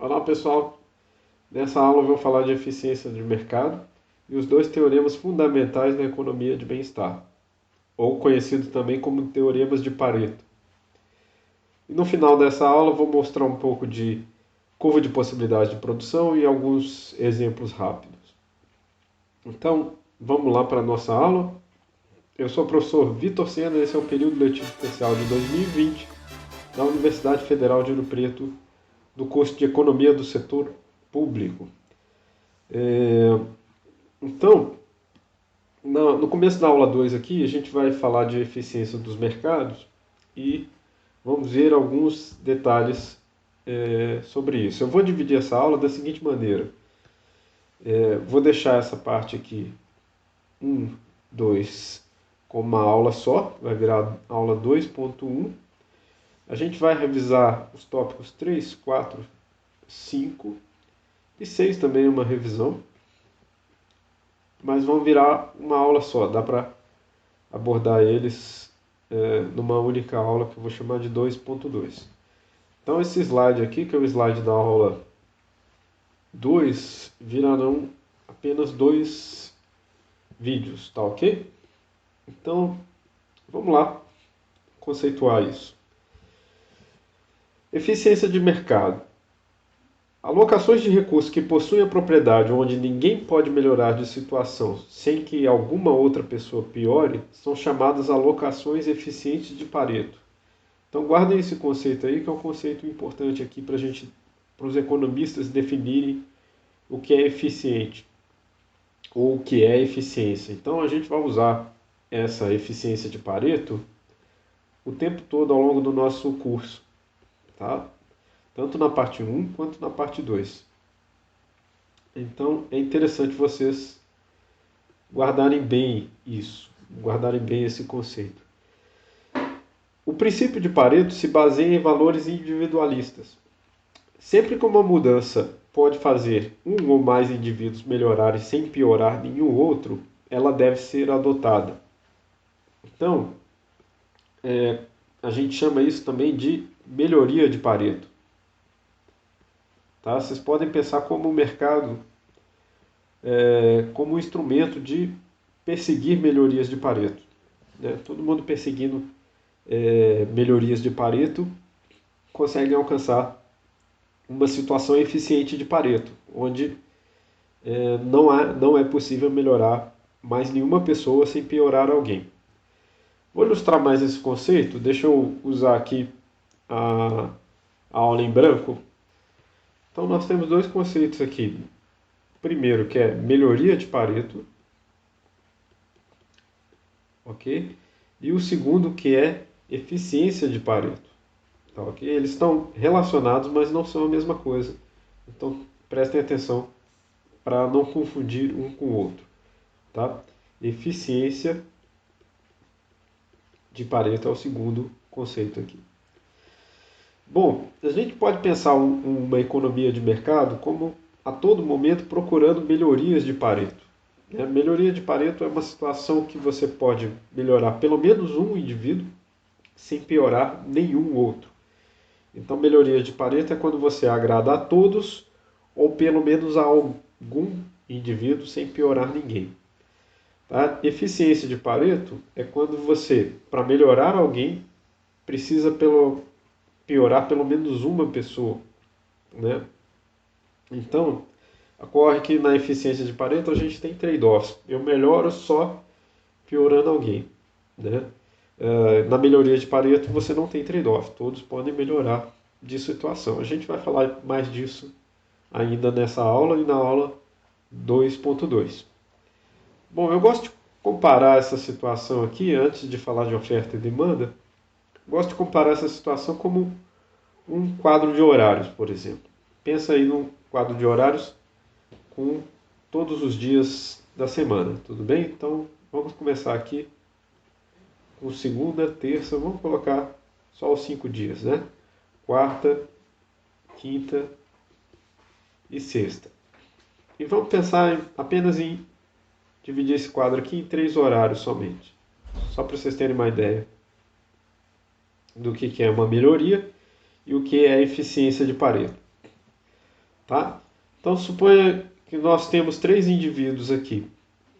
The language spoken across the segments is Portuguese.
Olá pessoal, nessa aula eu vou falar de eficiência de mercado e os dois teoremas fundamentais da economia de bem-estar, ou conhecido também como teoremas de Pareto. E no final dessa aula eu vou mostrar um pouco de curva de possibilidade de produção e alguns exemplos rápidos. Então, vamos lá para a nossa aula. Eu sou o professor Vitor Sena, esse é o período letivo especial de 2020 da Universidade Federal de Ouro Preto, do curso de Economia do Setor Público. Então, no começo da aula 2 aqui, a gente vai falar de eficiência dos mercados e vamos ver alguns detalhes sobre isso. Eu vou dividir essa aula da seguinte maneira. Vou deixar essa parte aqui 1, 2 como uma aula só, vai virar aula 2.1. A gente vai revisar os tópicos 3, 4, 5 e 6 também é uma revisão, mas vão virar uma aula só, dá para abordar eles numa única aula que eu vou chamar de 2.2. Então esse slide aqui, que é o slide da aula 2, virarão apenas 2 vídeos, tá ok? Então, vamos lá conceituar isso. Eficiência de mercado. Alocações de recursos que possuem a propriedade onde ninguém pode melhorar de situação sem que alguma outra pessoa piore são chamadas alocações eficientes de Pareto. Então guardem esse conceito aí, que é um conceito importante aqui para os economistas definirem o que é eficiente ou o que é eficiência. Então a gente vai usar essa eficiência de Pareto o tempo todo ao longo do nosso curso, tá? Tanto na parte 1 quanto na parte 2. Então é interessante vocês guardarem bem isso, guardarem bem esse conceito. O princípio de Pareto se baseia em valores individualistas. Sempre que uma mudança pode fazer um ou mais indivíduos melhorarem sem piorar nenhum outro, ela deve ser adotada. Então, a gente chama isso também de melhoria de Pareto. Tá? Vocês podem pensar como o mercado como um instrumento de perseguir melhorias de Pareto. Né? Todo mundo perseguindo melhorias de Pareto consegue alcançar uma situação eficiente de Pareto, onde não é possível melhorar mais nenhuma pessoa sem piorar alguém. Vou ilustrar mais esse conceito, deixa eu usar aqui a aula em branco. Então nós temos dois conceitos aqui. Primeiro, que é melhoria de Pareto, ok? E o segundo, que é eficiência de Pareto, tá, ok? Eles estão relacionados, mas não são a mesma coisa. Então prestem atenção para não confundir um com o outro, tá? Eficiência de Pareto é o segundo conceito aqui. Bom, a gente pode pensar uma economia de mercado como a todo momento procurando melhorias de Pareto. Melhoria de Pareto é uma situação que você pode melhorar pelo menos um indivíduo sem piorar nenhum outro. Então, melhoria de Pareto é quando você agrada a todos ou pelo menos a algum indivíduo sem piorar ninguém. Tá? Eficiência de Pareto é quando você, para melhorar alguém, precisa piorar pelo menos uma pessoa. Né? Então, ocorre que na eficiência de Pareto a gente tem trade-offs. Eu melhoro só piorando alguém. Né? Na melhoria de Pareto você não tem trade-off. Todos podem melhorar de situação. A gente vai falar mais disso ainda nessa aula e na aula 2.2. Bom, eu gosto de comparar essa situação aqui, antes de falar de oferta e demanda, gosto de comparar essa situação como um quadro de horários, por exemplo. Pensa aí num quadro de horários com todos os dias da semana, tudo bem? Então, vamos começar aqui com segunda, terça, vamos colocar só os 5 dias, né? Quarta, quinta e sexta. E vamos pensar apenas em dividir esse quadro aqui em 3 horários somente, só para vocês terem uma ideia do que é uma melhoria e o que é a eficiência de Pareto. tá? Então suponha que nós temos três indivíduos aqui,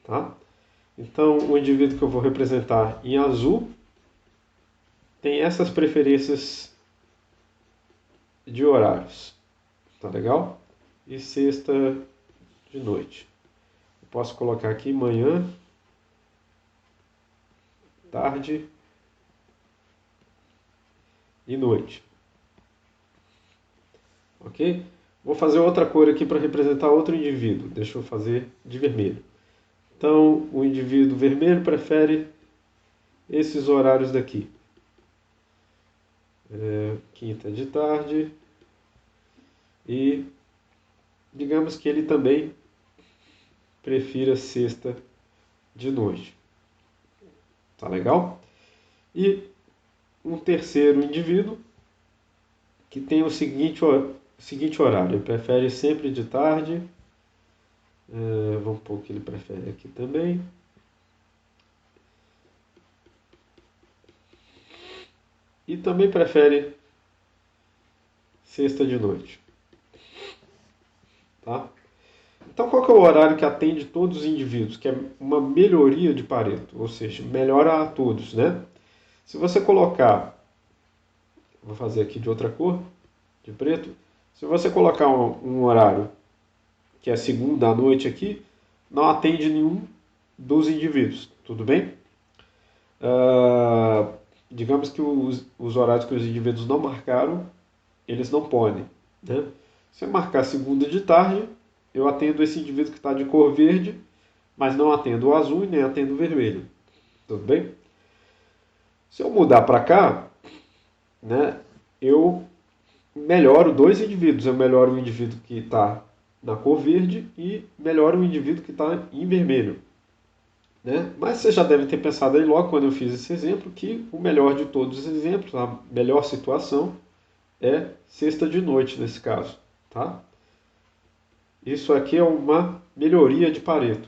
tá? Então o indivíduo que eu vou representar em azul tem essas preferências de horários, tá legal? E sexta de noite. Eu posso colocar aqui manhã, tarde e noite. Ok? Vou fazer outra cor aqui para representar outro indivíduo. Deixa eu fazer de vermelho. Então, o indivíduo vermelho prefere esses horários daqui. Quinta de tarde e digamos que ele também prefira sexta de noite. Tá legal? E um terceiro indivíduo que tem o seguinte horário. Ele prefere sempre de tarde. Vamos pôr o que ele prefere aqui também. E também prefere sexta de noite. Tá? Então, qual que é o horário que atende todos os indivíduos? Que é uma melhoria de Pareto, ou seja, melhora a todos, né? Se você colocar, vou fazer aqui de outra cor, de preto. Se você colocar um horário que é segunda à noite aqui, não atende nenhum dos indivíduos, tudo bem? Digamos que os horários que os indivíduos não marcaram, eles não podem, né? Se eu marcar segunda de tarde, eu atendo esse indivíduo que está de cor verde, mas não atendo o azul e nem atendo o vermelho. Tudo bem? Se eu mudar para cá, né, eu melhoro dois indivíduos. Eu melhoro o indivíduo que está na cor verde e melhoro o indivíduo que está em vermelho. Né? Mas você já deve ter pensado aí logo quando eu fiz esse exemplo que o melhor de todos os exemplos, a melhor situação é sexta de noite nesse caso. Tá? Isso aqui é uma melhoria de Pareto.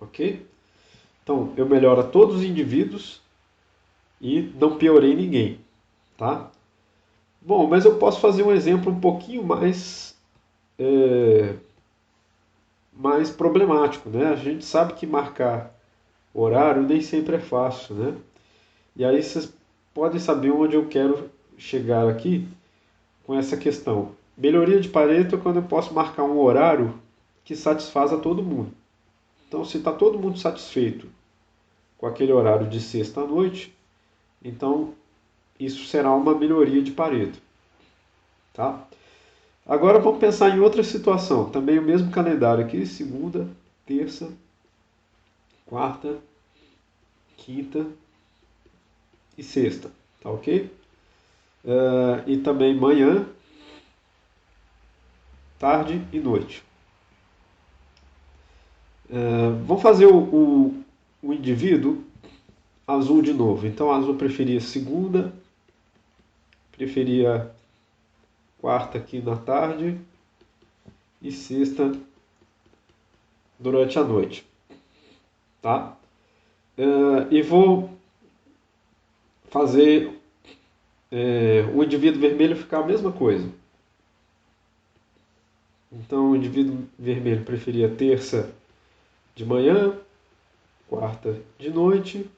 Ok? Então, eu melhoro a todos os indivíduos e não piorei ninguém. Tá? Bom, mas eu posso fazer um exemplo um pouquinho mais problemático. Né? A gente sabe que marcar horário nem sempre é fácil. Né? E aí vocês podem saber onde eu quero chegar aqui com essa questão. Melhoria de Pareto é quando eu posso marcar um horário que satisfaz a todo mundo. Então, se está todo mundo satisfeito com aquele horário de sexta à noite, então isso será uma melhoria de Pareto. Tá? Agora vamos pensar em outra situação. Também o mesmo calendário aqui, segunda, terça, quarta, quinta e sexta. Tá ok? E também manhã, tarde e noite. Vamos fazer o indivíduo azul de novo. Então, azul preferia segunda, preferia quarta aqui na tarde e sexta durante a noite. Tá? E vou fazer o indivíduo vermelho ficar a mesma coisa. Então, o indivíduo vermelho preferia terça de manhã, quarta de noite,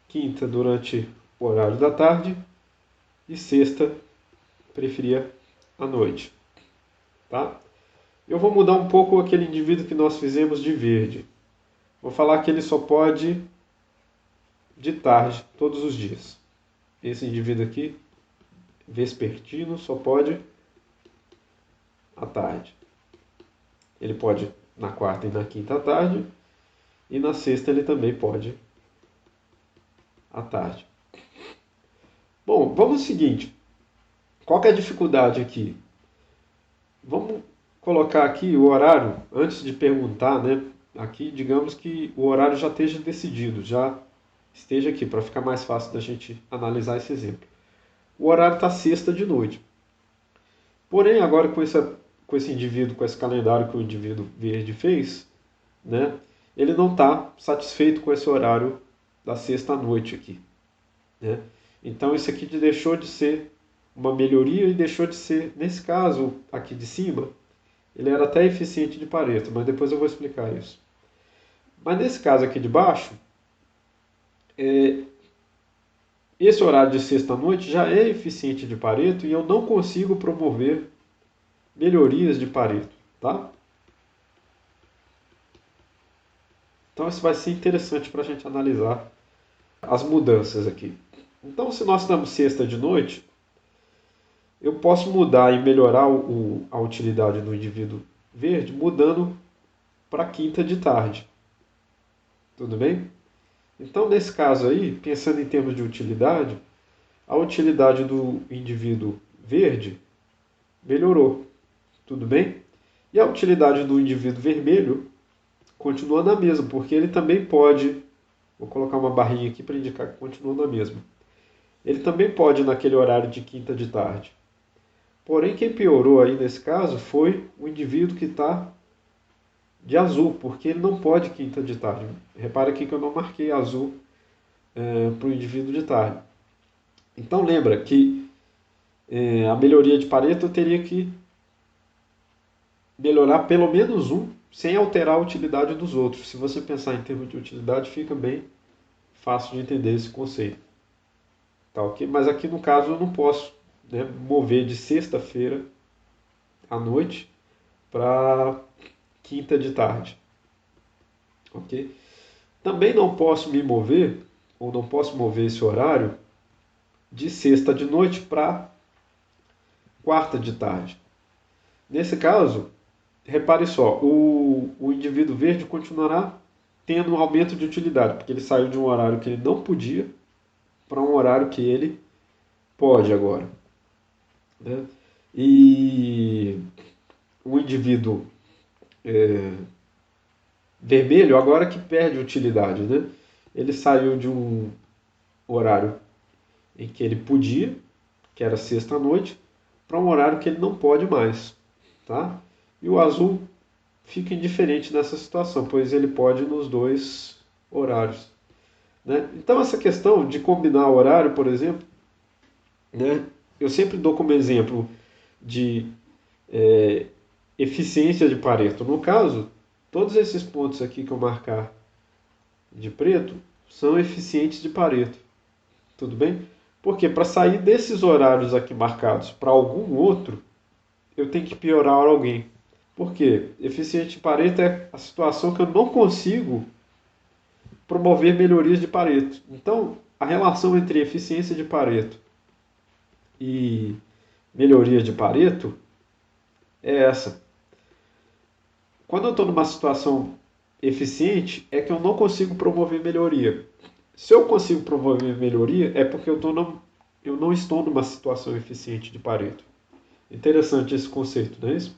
quinta durante o horário da tarde e sexta preferia à noite. Tá? Eu vou mudar um pouco aquele indivíduo que nós fizemos de verde. Vou falar que ele só pode de tarde todos os dias. Esse indivíduo aqui, vespertino, só pode à tarde. Ele pode na quarta e na quinta à tarde, e na sexta ele também pode à tarde. Bom, vamos ao seguinte. Qual que é a dificuldade aqui? Vamos colocar aqui o horário, antes de perguntar, né? Aqui, digamos que o horário já esteja decidido, já esteja aqui, para ficar mais fácil da gente analisar esse exemplo. O horário está sexta de noite. Porém, agora com esse indivíduo, com esse calendário que o indivíduo verde fez, né, ele não está satisfeito com esse horário da sexta à noite aqui. Né? Então, isso aqui deixou de ser uma melhoria e deixou de ser. Nesse caso aqui de cima, ele era até eficiente de Pareto, mas depois eu vou explicar isso. Mas nesse caso aqui de baixo, esse horário de sexta-noite já é eficiente de Pareto e eu não consigo promover melhorias de Pareto, tá? Então isso vai ser interessante para a gente analisar as mudanças aqui. Então, se nós estamos sexta de noite, eu posso mudar e melhorar a utilidade do indivíduo verde mudando para quinta de tarde. Tudo bem? Então, nesse caso aí, pensando em termos de utilidade, a utilidade do indivíduo verde melhorou. Tudo bem? E a utilidade do indivíduo vermelho continua na mesma, porque ele também pode. Vou colocar uma barrinha aqui para indicar que continua na mesma. Ele também pode naquele horário de quinta de tarde. Porém, quem piorou aí nesse caso foi o indivíduo que está de azul, porque ele não pode quinta de tarde. Repara aqui que eu não marquei azul para o indivíduo de tarde. Então lembra que a melhoria de Pareto eu teria que melhorar pelo menos um, sem alterar a utilidade dos outros. Se você pensar em termos de utilidade, fica bem fácil de entender esse conceito. Tá, ok? Mas aqui no caso eu não posso, né, mover de sexta-feira à noite para quinta de tarde. Ok? Também não posso me mover, ou não posso mover esse horário, de sexta de noite para quarta de tarde. Nesse caso, repare só, o indivíduo verde continuará tendo um aumento de utilidade, porque ele saiu de um horário que ele não podia para um horário que ele pode agora. Né? E o indivíduo vermelho agora que perde utilidade. Né? Ele saiu de um horário em que ele podia, que era sexta-noite, para um horário que ele não pode mais. Tá? E o azul fica indiferente nessa situação, pois ele pode nos dois horários. Né? Então essa questão de combinar o horário, por exemplo, né, eu sempre dou como exemplo de eficiência de Pareto. No caso, todos esses pontos aqui que eu marcar de preto são eficientes de Pareto. Tudo bem? Porque para sair desses horários aqui marcados para algum outro, eu tenho que piorar alguém. Por quê? Eficiente de Pareto é a situação que eu não consigo promover melhorias de Pareto. Então, a relação entre eficiência de Pareto e melhoria de Pareto é essa. Quando eu estou numa situação eficiente, é que eu não consigo promover melhoria. Se eu consigo promover melhoria, é porque eu não estou numa situação eficiente de Pareto. Interessante esse conceito, não é isso?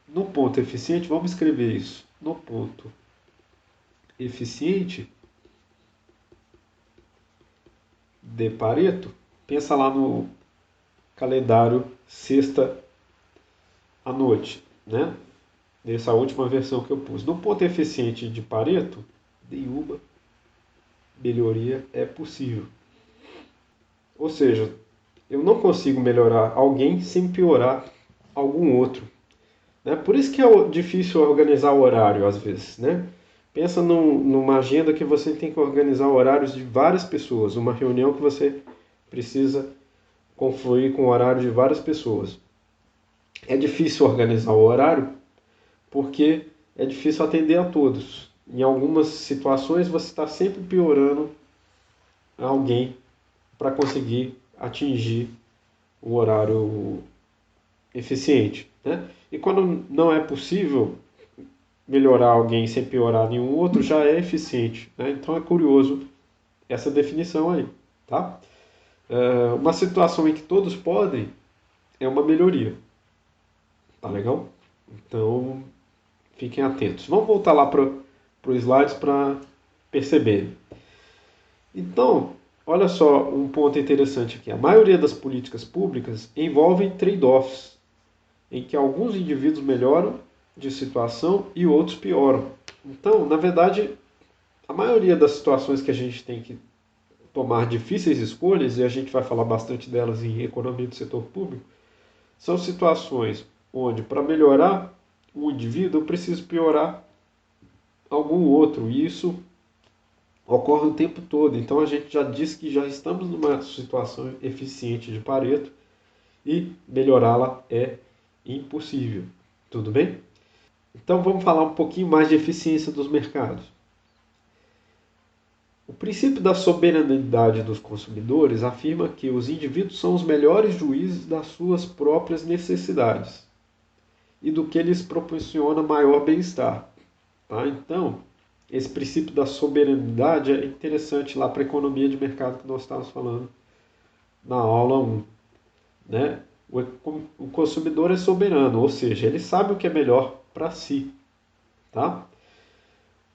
No ponto eficiente, vamos escrever isso. No ponto eficiente de Pareto, pensa lá no calendário sexta à noite, né? Nessa última versão que eu pus. No ponto eficiente de Pareto, nenhuma melhoria é possível. Ou seja, eu não consigo melhorar alguém sem piorar algum outro. Né? Por isso que é difícil organizar o horário às vezes. Né? Pensa numa agenda que você tem que organizar horários de várias pessoas. Uma reunião que você precisa confluir com o horário de várias pessoas. É difícil organizar o horário porque é difícil atender a todos. Em algumas situações você está sempre piorando alguém para conseguir atingir o horário eficiente. Né? E quando não é possível melhorar alguém sem piorar nenhum outro, já é eficiente. Né? Então é curioso essa definição aí. Tá? Uma situação em que todos podem é uma melhoria. Tá legal? Então fiquem atentos. Vamos voltar lá para o slides para perceberem. Então, olha só um ponto interessante aqui. A maioria das políticas públicas envolvem trade-offs, em que alguns indivíduos melhoram de situação e outros pioram. Então, na verdade, a maioria das situações que a gente tem que tomar difíceis escolhas, e a gente vai falar bastante delas em economia do setor público, são situações onde, para melhorar um indivíduo, eu preciso piorar algum outro, e isso ocorre o tempo todo. Então a gente já diz que já estamos numa situação eficiente de Pareto e melhorá-la é impossível. Tudo bem? Então vamos falar um pouquinho mais de eficiência dos mercados. O princípio da soberanidade dos consumidores afirma que os indivíduos são os melhores juízes das suas próprias necessidades e do que lhes proporciona maior bem-estar. Tá? Então, esse princípio da soberanidade é interessante lá para a economia de mercado que nós estávamos falando na aula 1. Né? O consumidor é soberano, ou seja, ele sabe o que é melhor para si. Tá?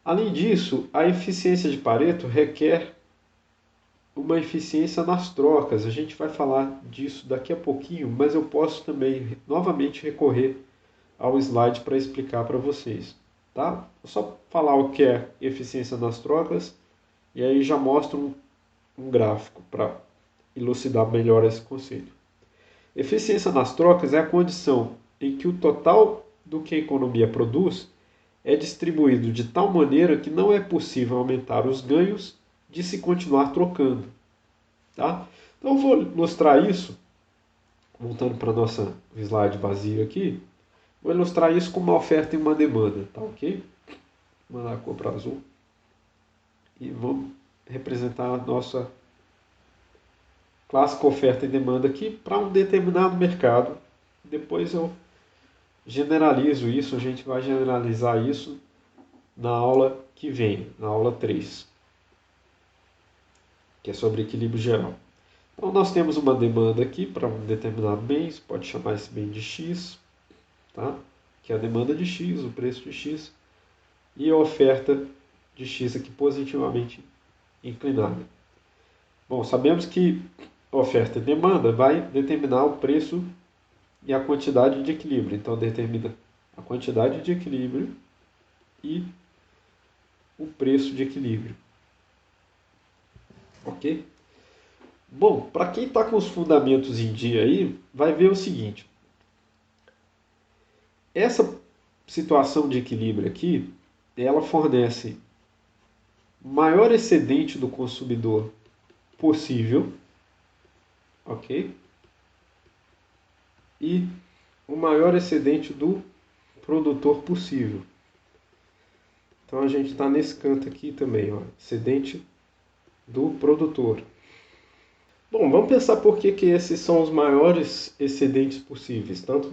Além disso, a eficiência de Pareto requer uma eficiência nas trocas. A gente vai falar disso daqui a pouquinho, mas eu posso também novamente recorrer ao slide para explicar para vocês. Tá? Vou só falar o que é eficiência nas trocas e aí já mostro um gráfico para elucidar melhor esse conceito. Eficiência nas trocas é a condição em que o total do que a economia produz é distribuído de tal maneira que não é possível aumentar os ganhos de se continuar trocando. Tá? Então eu vou ilustrar isso, voltando para a nossa slide vazio aqui, vou ilustrar isso com uma oferta e uma demanda, tá ok? Vou mandar a cor para azul e vamos representar a nossa clássica oferta e demanda aqui para um determinado mercado. Depois eu generalizo isso, a gente vai generalizar isso na aula que vem, na aula 3, que é sobre equilíbrio geral. Então nós temos uma demanda aqui para um determinado bem, você pode chamar esse bem de X, tá? Que é a demanda de X, o preço de X, e a oferta de X aqui positivamente inclinada. Bom, sabemos que oferta e demanda vai determinar o preço e a quantidade de equilíbrio. Então determina a quantidade de equilíbrio e o preço de equilíbrio. Ok? Bom, para quem está com os fundamentos em dia aí, vai ver o seguinte. Essa situação de equilíbrio aqui, ela fornece o maior excedente do consumidor possível, ok? E o maior excedente do produtor possível. Então a gente está nesse canto aqui também, ó, excedente do produtor. Bom, vamos pensar por que esses são os maiores excedentes possíveis, tanto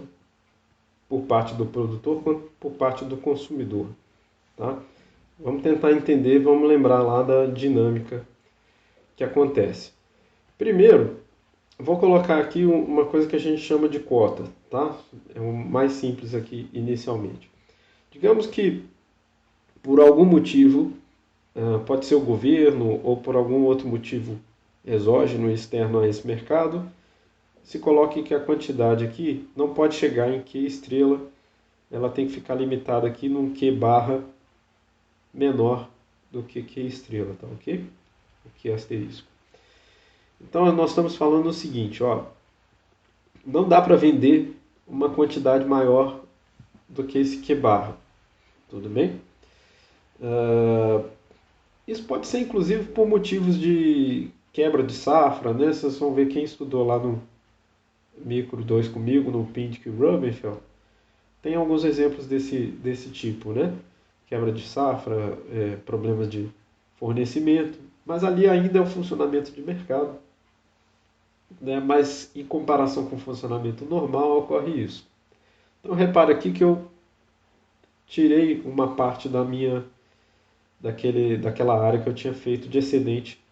por parte do produtor quanto por parte do consumidor. Tá? Vamos tentar entender, vamos lembrar lá da dinâmica que acontece. Primeiro, vou colocar aqui uma coisa que a gente chama de cota. Tá? É o mais simples aqui inicialmente. Digamos que por algum motivo, pode ser o governo ou por algum outro motivo exógeno e externo a esse mercado, se coloque que a quantidade aqui não pode chegar em Q estrela, ela tem que ficar limitada aqui num Q barra menor do que Q estrela, tá ok? O Q asterisco. Então nós estamos falando o seguinte, ó, não dá para vender uma quantidade maior do que esse Q barra, tudo bem? Isso pode ser inclusive por motivos de quebra de safra, né? Vocês vão ver quem estudou lá no Micro 2 comigo, no Pindyck e Rubenfeld, tem alguns exemplos desse tipo, né? Quebra de safra, problemas de fornecimento, mas ali ainda é o funcionamento de mercado, né? Mas em comparação com o funcionamento normal ocorre isso. Então repara aqui que eu tirei uma parte daquela área que eu tinha feito de excedente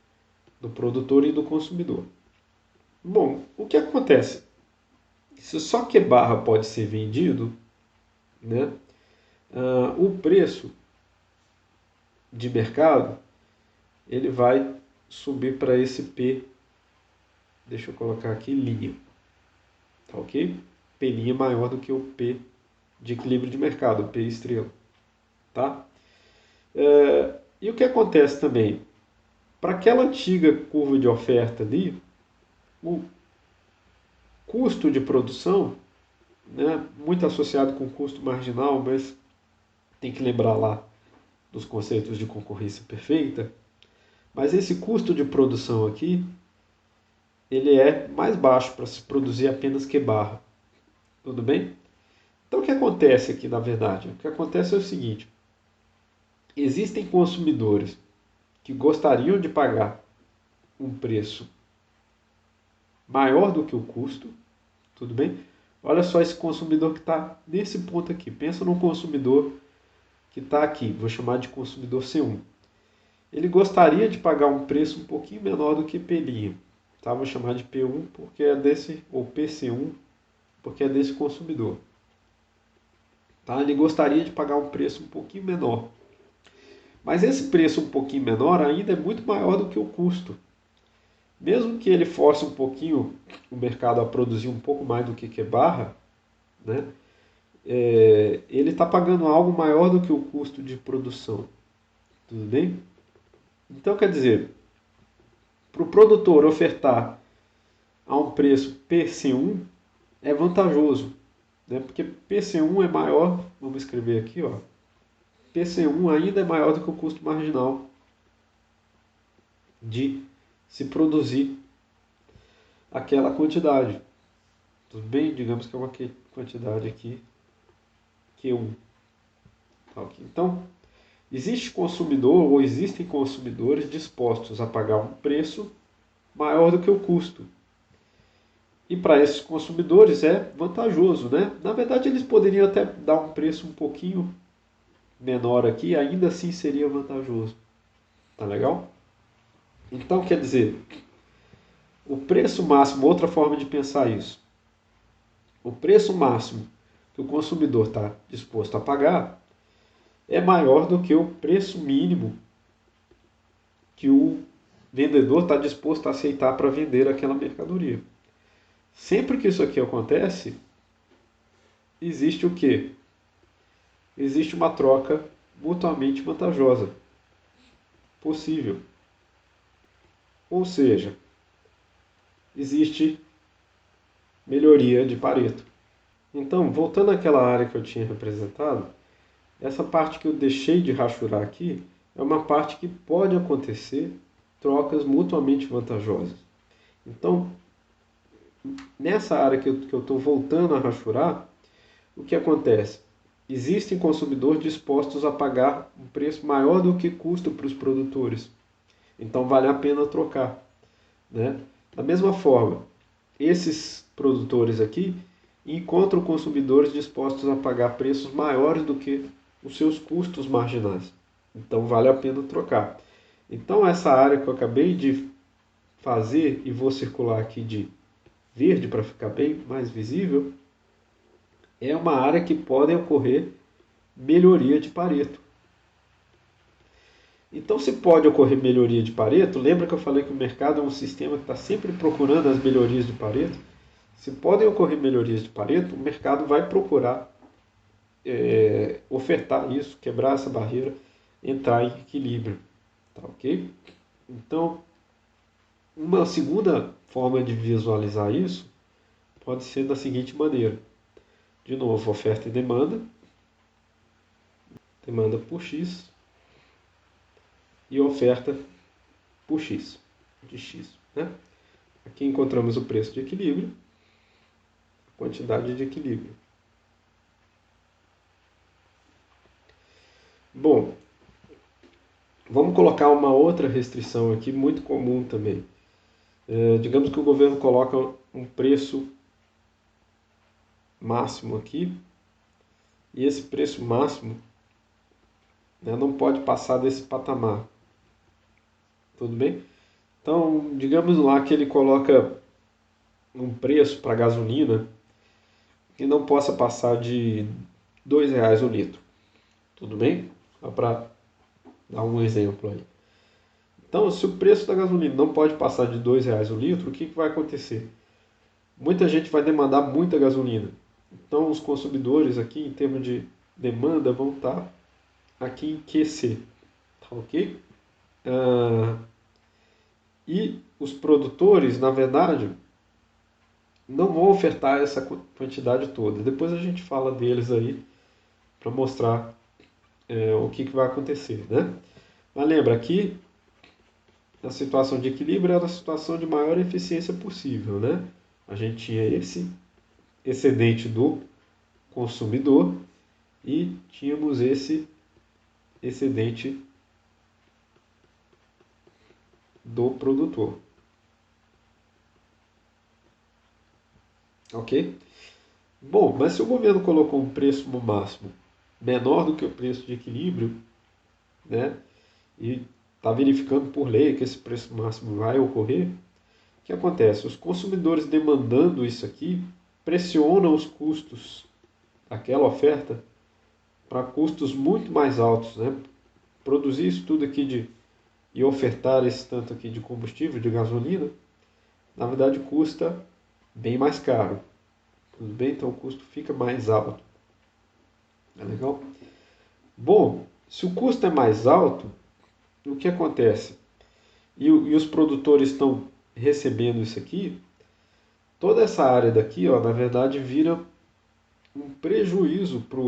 do produtor e do consumidor. Bom, o que acontece? Se só Q barra pode ser vendido, né, o preço de mercado ele vai subir para esse P, deixa eu colocar aqui, linha, tá ok? P' maior do que o P de equilíbrio de mercado, o P estrela, tá? E o que acontece também? para aquela antiga curva de oferta ali, o custo de produção, né, muito associado com custo marginal, mas tem que lembrar lá dos conceitos de concorrência perfeita, mas esse custo de produção aqui, ele é mais baixo para se produzir apenas Q-barra. Tudo bem? Então o que acontece aqui, na verdade? O que acontece é o seguinte: existem consumidores que gostariam de pagar um preço maior do que o custo, tudo bem? Olha só esse consumidor que está nesse ponto aqui. Pensa num consumidor que está aqui, vou chamar de consumidor C1. Ele gostaria de pagar um preço um pouquinho menor do que P', tá? Vou chamar de P1 porque é desse, ou PC1 porque é desse consumidor. Tá? Ele gostaria de pagar um preço um pouquinho menor. Mas esse preço um pouquinho menor ainda é muito maior do que o custo. Mesmo que ele force um pouquinho o mercado a produzir um pouco mais do que Q-barra, né? Ele está pagando algo maior do que o custo de produção. Tudo bem? Então, quer dizer, para o produtor ofertar a um preço PC1 é vantajoso, né? Porque PC1 é maior, vamos escrever aqui, ó, PC1 ainda é maior do que o custo marginal de se produzir aquela quantidade. Tudo bem? Digamos que é uma quantidade aqui Q1. Tá, okay? Então, existe consumidor ou existem consumidores dispostos a pagar um preço maior do que o custo. E para esses consumidores é vantajoso, né? Na verdade, eles poderiam até dar um preço um pouquinho menor aqui, ainda assim seria vantajoso. Tá legal? Então, quer dizer, o preço máximo, outra forma de pensar isso, o preço máximo que o consumidor está disposto a pagar é maior do que o preço mínimo que o vendedor está disposto a aceitar para vender aquela mercadoria. Sempre que isso aqui acontece, existe o quê? Existe uma troca mutuamente vantajosa possível. Ou seja, existe melhoria de Pareto. Então, voltando àquela área que eu tinha representado, essa parte que eu deixei de rachurar aqui é uma parte que pode acontecer trocas mutuamente vantajosas. Então, nessa área que eu estou voltando a rachurar, o que acontece? Existem consumidores dispostos a pagar um preço maior do que custa para os produtores. Então, vale a pena trocar, né? Da mesma forma, esses produtores aqui encontram consumidores dispostos a pagar preços maiores do que os seus custos marginais. Então vale a pena trocar. Então essa área que eu acabei de fazer e vou circular aqui de verde para ficar bem mais visível, é uma área que pode ocorrer melhoria de Pareto. Então, se pode ocorrer melhoria de Pareto, lembra que eu falei que o mercado é um sistema que está sempre procurando as melhorias de Pareto? Se podem ocorrer melhorias de Pareto, o mercado vai procurar ofertar isso, quebrar essa barreira, entrar em equilíbrio. Tá, ok? Então, uma segunda forma de visualizar isso pode ser da seguinte maneira. De novo, oferta e demanda. Demanda por X e oferta por X, de X. Né? Aqui encontramos o preço de equilíbrio, quantidade de equilíbrio. Bom, vamos colocar uma outra restrição aqui, muito comum também. Digamos que o governo coloca um preço máximo aqui, e esse preço máximo, né, não pode passar desse patamar. Tudo bem? Então, digamos lá que ele coloca um preço para gasolina que não possa passar de R$ 2 o litro. Tudo bem? Só para dar um exemplo aí. Então, se o preço da gasolina não pode passar de R$ 2 o litro, o que vai acontecer? Muita gente vai demandar muita gasolina. Então, os consumidores aqui, em termos de demanda, vão estar aqui em QC. Tá ok? E os produtores, na verdade, não vão ofertar essa quantidade toda. Depois a gente fala deles aí para mostrar o que vai acontecer, né? Mas lembra, aqui a situação de equilíbrio era a situação de maior eficiência possível, né? A gente tinha esse excedente do consumidor e tínhamos esse excedente do produtor. Ok? Bom, mas se o governo colocou um preço no máximo menor do que o preço de equilíbrio, né, e está verificando por lei que esse preço máximo vai ocorrer, o que acontece? Os consumidores demandando isso aqui pressionam os custos daquela oferta para custos muito mais altos, né? Produzir isso tudo aqui e ofertar esse tanto aqui de combustível, de gasolina, na verdade custa bem mais caro. Tudo bem? Então o custo fica mais alto. É legal? Bom, se o custo é mais alto, o que acontece? E os produtores estão recebendo isso aqui, toda essa área daqui, ó, na verdade, vira um prejuízo para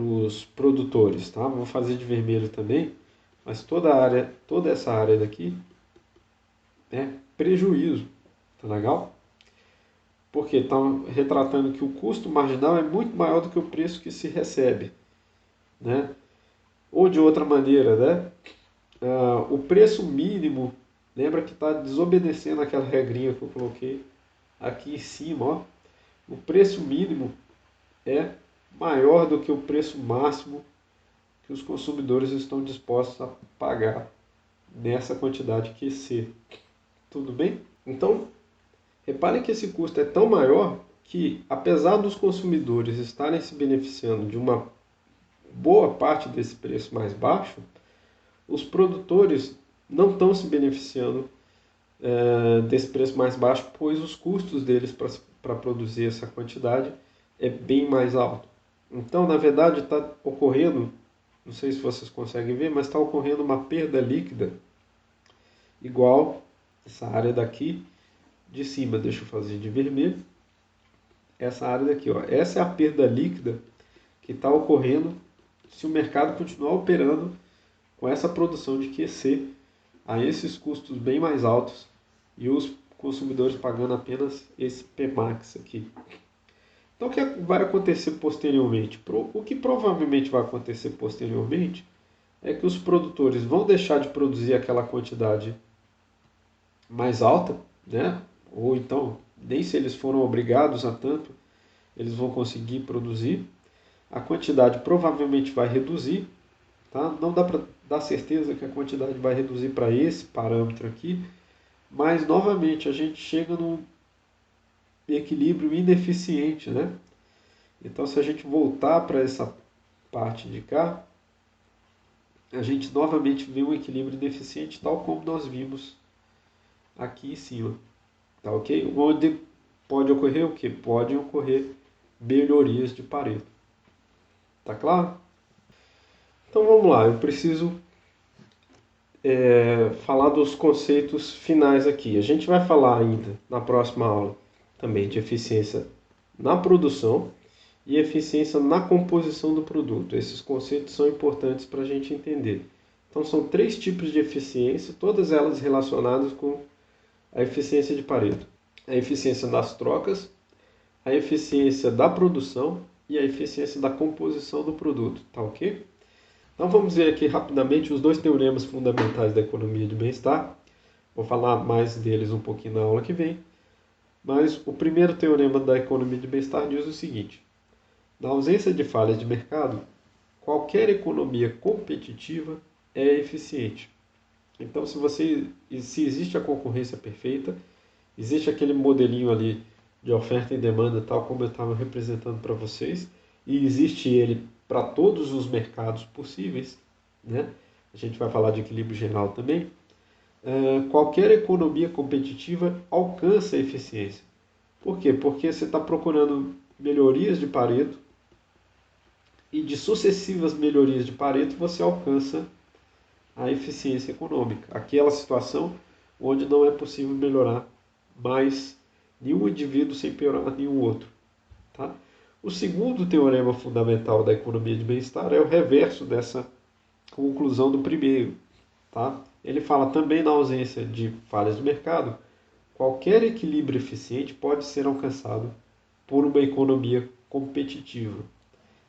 os produtores, tá? Vou fazer de vermelho também, mas toda essa área daqui é prejuízo, tá legal? Porque está retratando que o custo marginal é muito maior do que o preço que se recebe, né? Ou de outra maneira, né? O preço mínimo, lembra que está desobedecendo aquela regrinha que eu coloquei aqui em cima, ó. O preço mínimo é maior do que o preço máximo que os consumidores estão dispostos a pagar nessa quantidade QC. Tudo bem? Então, reparem que esse custo é tão maior que, apesar dos consumidores estarem se beneficiando de uma boa parte desse preço mais baixo, os produtores não estão se beneficiando desse preço mais baixo, pois os custos deles para produzir essa quantidade é bem mais alto. Então, na verdade, está ocorrendo, não sei se vocês conseguem ver, mas está ocorrendo uma perda líquida igual essa área daqui de cima. Deixa eu fazer de vermelho. Essa área daqui, ó, essa é a perda líquida que está ocorrendo se o mercado continuar operando com essa produção de QC a esses custos bem mais altos e os consumidores pagando apenas esse Pmax aqui. Então, o que vai acontecer posteriormente? O que provavelmente vai acontecer posteriormente é que os produtores vão deixar de produzir aquela quantidade mais alta, né? Ou então, nem se eles foram obrigados a tanto, eles vão conseguir produzir. A quantidade provavelmente vai reduzir, tá? Não dá para dar certeza que a quantidade vai reduzir para esse parâmetro aqui, mas novamente a gente chega num equilíbrio ineficiente, né? Então, se a gente voltar para essa parte de cá, a gente novamente vê um equilíbrio ineficiente, tal como nós vimos aqui em cima, tá ok? Onde pode ocorrer o que? Pode ocorrer melhorias de Pareto, tá claro? Então vamos lá, eu preciso falar dos conceitos finais aqui. A gente vai falar ainda na próxima aula também de eficiência na produção e eficiência na composição do produto. Esses conceitos são importantes para a gente entender. Então são 3 tipos de eficiência, todas elas relacionadas com a eficiência de Pareto. A eficiência das trocas, a eficiência da produção e a eficiência da composição do produto, tá ok? Então vamos ver aqui rapidamente os 2 teoremas fundamentais da economia de bem-estar. Vou falar mais deles um pouquinho na aula que vem. Mas o primeiro teorema da economia de bem-estar diz o seguinte: na ausência de falhas de mercado, qualquer economia competitiva é eficiente. Então, se existe a concorrência perfeita, existe aquele modelinho ali de oferta e demanda, tal como eu estava representando para vocês, e existe ele para todos os mercados possíveis, né? A gente vai falar de equilíbrio geral também. Qualquer economia competitiva alcança a eficiência. Por quê? Porque você está procurando melhorias de Pareto e de sucessivas melhorias de Pareto você alcança a eficiência econômica, aquela situação onde não é possível melhorar mais nenhum indivíduo sem piorar nenhum outro. Tá? O segundo teorema fundamental da economia de bem-estar é o reverso dessa conclusão do primeiro. Tá? Ele fala também na ausência de falhas do mercado, qualquer equilíbrio eficiente pode ser alcançado por uma economia competitiva.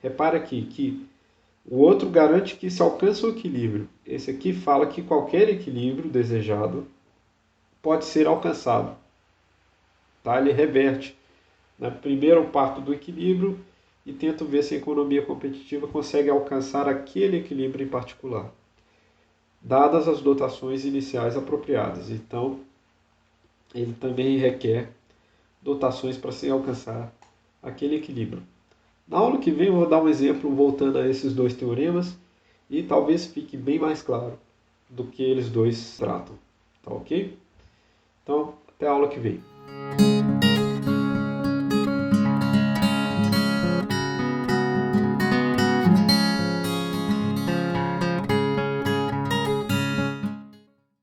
Repara aqui que o outro garante que se alcança o equilíbrio. Esse aqui fala que qualquer equilíbrio desejado pode ser alcançado. Tá? Ele reverte. Primeiro eu parto do equilíbrio e tento ver se a economia competitiva consegue alcançar aquele equilíbrio em particular, dadas as dotações iniciais apropriadas. Então, ele também requer dotações para se alcançar aquele equilíbrio. Na aula que vem eu vou dar um exemplo voltando a esses dois teoremas e talvez fique bem mais claro do que eles dois tratam. Tá ok? Então, até a aula que vem.